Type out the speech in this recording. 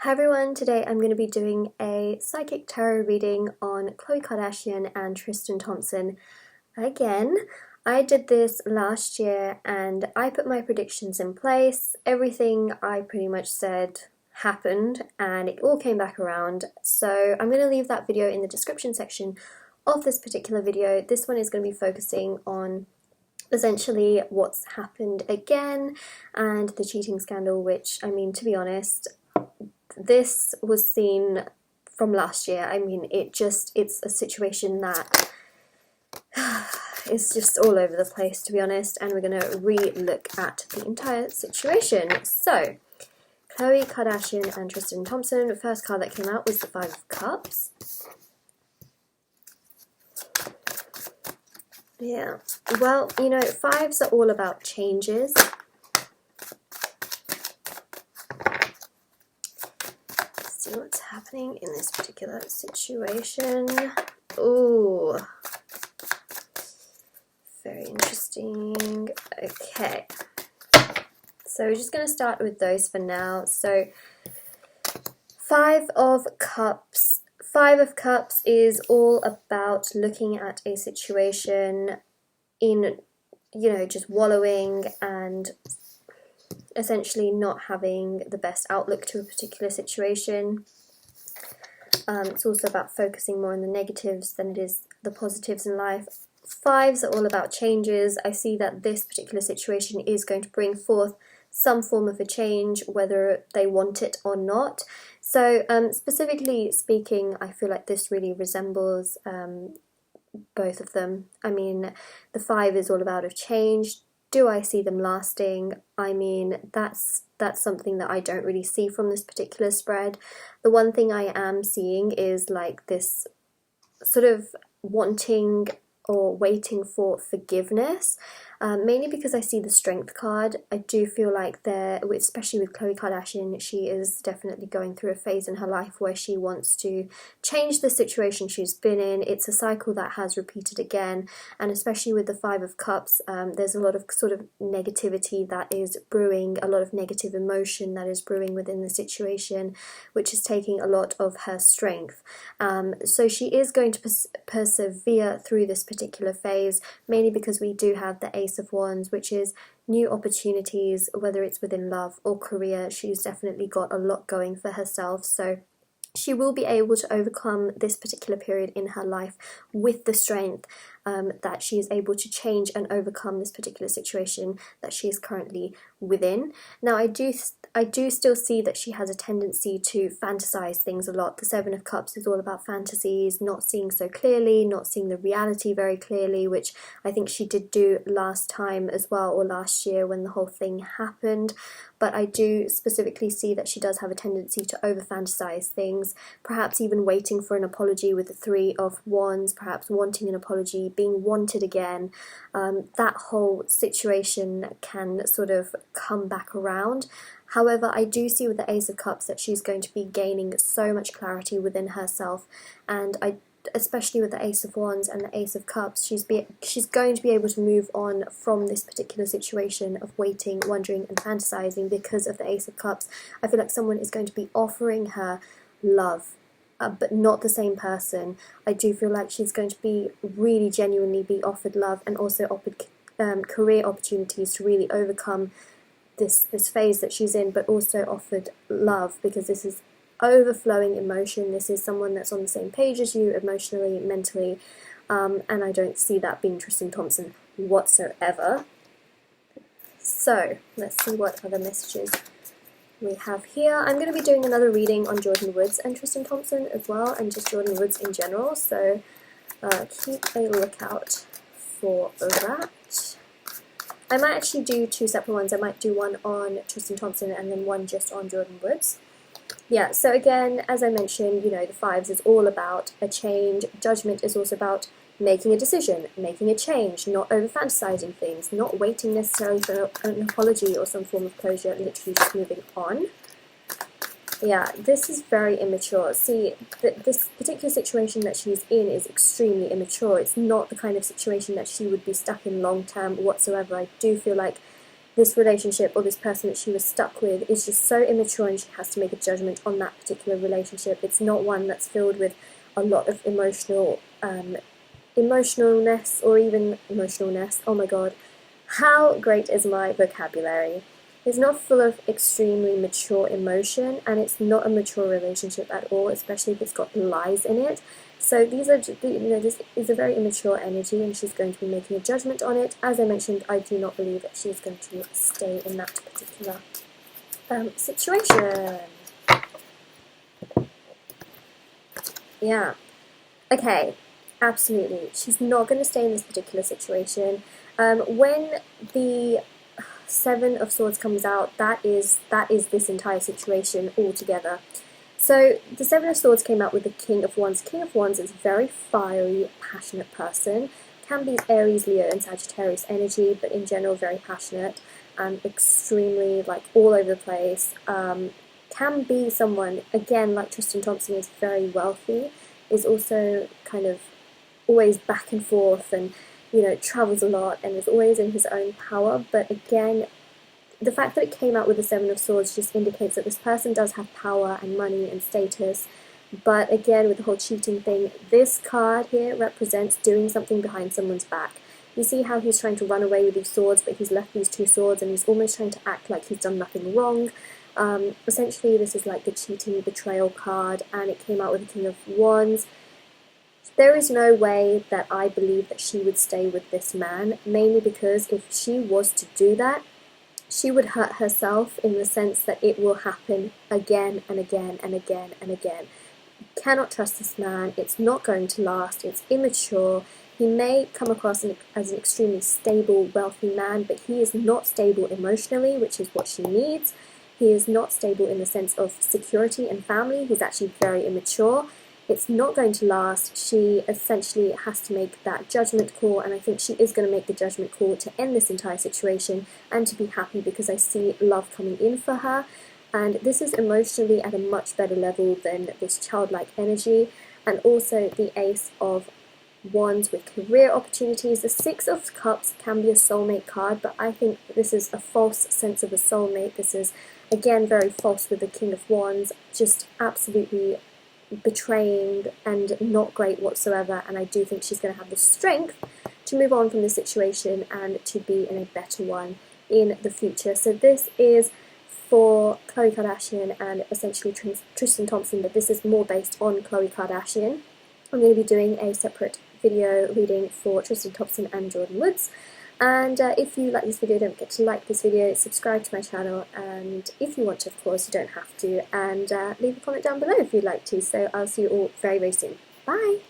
Hi everyone, today I'm going to be doing a psychic tarot reading on Khloe Kardashian and Tristan Thompson again. I did this last year and I put my predictions in place. Everything I pretty much said happened and it all came back around. So I'm going to leave that video in the description section of this particular video. This one is going to be focusing on essentially what's happened again and the cheating scandal, which, I mean, to be honest, this was seen from last year. I mean, it's a situation that is just all over the place, to be honest, and we're going to re-look at the entire situation. So, Khloe Kardashian and Tristan Thompson, the first card that came out was the Five of Cups. Yeah, well, you know, fives are all about changes. See what's happening in this particular situation. Ooh, very interesting. Okay, so we're just going to start with those for now. So, Five of Cups. Five of Cups is all about looking at a situation in, you know, just wallowing and essentially not having the best outlook to a particular situation. It's also about focusing more on the negatives than it is the positives in life. Fives are all about changes. I see that this particular situation is going to bring forth some form of a change, whether they want it or not. So specifically speaking, I feel like this really resembles both of them. I mean, the five is all about a change. Do I see them lasting? I mean, that's something that I don't really see from this particular spread. The one thing I am seeing is like this sort of wanting or waiting for forgiveness, mainly because I see the Strength card. I do feel like there, especially with Khloe Kardashian, she is definitely going through a phase in her life where she wants to change the situation she's been in. It's a cycle that has repeated again, and especially with the Five of Cups, there's a lot of sort of negativity that is brewing, a lot of negative emotion that is brewing within the situation, which is taking a lot of her strength. So she is going to persevere through this particular phase, mainly because we do have the Ace of Wands, which is new opportunities, whether it's within love or career. She's definitely got a lot going for herself, so she will be able to overcome this particular period in her life with the strength that she is able to change and overcome this particular situation that she is currently within. Now, I do still see that she has a tendency to fantasize things a lot. The Seven of Cups is all about fantasies, not seeing so clearly, not seeing the reality very clearly, which I think she did do last time as well, or last year when the whole thing happened. But I do specifically see that she does have a tendency to over-fantasize things, perhaps even waiting for an apology with the Three of Wands, perhaps wanting an apology, being wanted again. That whole situation can sort of come back around. However, I do see with the Ace of Cups that she's going to be gaining so much clarity within herself, and especially with the Ace of Wands and the Ace of Cups, she's going to be able to move on from this particular situation of waiting, wondering and fantasizing because of the Ace of Cups. I feel like someone is going to be offering her love, but not the same person. I do feel like she's going to be really genuinely be offered love and also offered career opportunities to really overcome this phase that she's in, but also offered love, because this is overflowing emotion. This is someone that's on the same page as you emotionally, mentally, and I don't see that being Tristan Thompson whatsoever. So let's see what other messages we have here. I'm going to be doing another reading on Jordyn Woods and Tristan Thompson as well, and just Jordyn Woods in general, so keep a lookout for that. I might actually do two separate ones. I might do one on Tristan Thompson and then one just on Jordyn Woods. Yeah, so again, as I mentioned, you know, the fives is all about a change. Judgment is also about making a decision, making a change, not over-fantasizing things, not waiting necessarily for an apology or some form of closure, literally just moving on. Yeah, this is very immature. See, this particular situation that she's in is extremely immature. It's not the kind of situation that she would be stuck in long-term whatsoever. I do feel like this relationship or this person that she was stuck with is just so immature, and she has to make a judgment on that particular relationship. It's not one that's filled with a lot of emotionalness, or even emotionalness. Oh my god, how great is my vocabulary? It's not full of extremely mature emotion, and it's not a mature relationship at all, especially if it's got lies in it. So these are, this is a very immature energy, and she's going to be making a judgment on it. As I mentioned, I do not believe that she's going to stay in that particular situation. Yeah. Okay, absolutely. She's not going to stay in this particular situation. When the Seven of Swords comes out, that is this entire situation altogether. So the Seven of Swords came out with the King of Wands. King of Wands is a very fiery, passionate person. Can be Aries, Leo, and Sagittarius energy, but in general very passionate and extremely like all over the place. Can be someone, again, like Tristan Thompson, is very wealthy, is also kind of always back and forth, and travels a lot and is always in his own power. But again, the fact that it came out with the Seven of Swords just indicates that this person does have power and money and status. But again, with the whole cheating thing, this card here represents doing something behind someone's back. You see how he's trying to run away with these swords, but he's left these two swords, and he's almost trying to act like he's done nothing wrong. Essentially, this is like the cheating betrayal card, and it came out with the King of Wands. There is no way that I believe that she would stay with this man, mainly because if she was to do that, she would hurt herself, in the sense that it will happen again and again and again and again. You cannot trust this man. It's not going to last. It's immature. He may come across as an extremely stable, wealthy man, but he is not stable emotionally, which is what she needs. He is not stable in the sense of security and family. He's actually very immature. It's not going to last. She essentially has to make that judgment call, and I think she is going to make the judgment call to end this entire situation and to be happy, because I see love coming in for her. And this is emotionally at a much better level than this childlike energy. And also the Ace of Wands with career opportunities. The Six of Cups can be a soulmate card, but I think this is a false sense of a soulmate. This is, again, very false with the King of Wands, just absolutely betraying and not great whatsoever. And I do think she's going to have the strength to move on from this situation and to be in a better one in the future. So this is for Khloe Kardashian and essentially Tristan Thompson, but this is more based on Khloe Kardashian. I'm going to be doing a separate video reading for Tristan Thompson and Jordan Woods. And if you like this video, don't forget to like this video, subscribe to my channel, and if you want to, of course, you don't have to, and leave a comment down below if you'd like to. So I'll see you all very, very soon. Bye!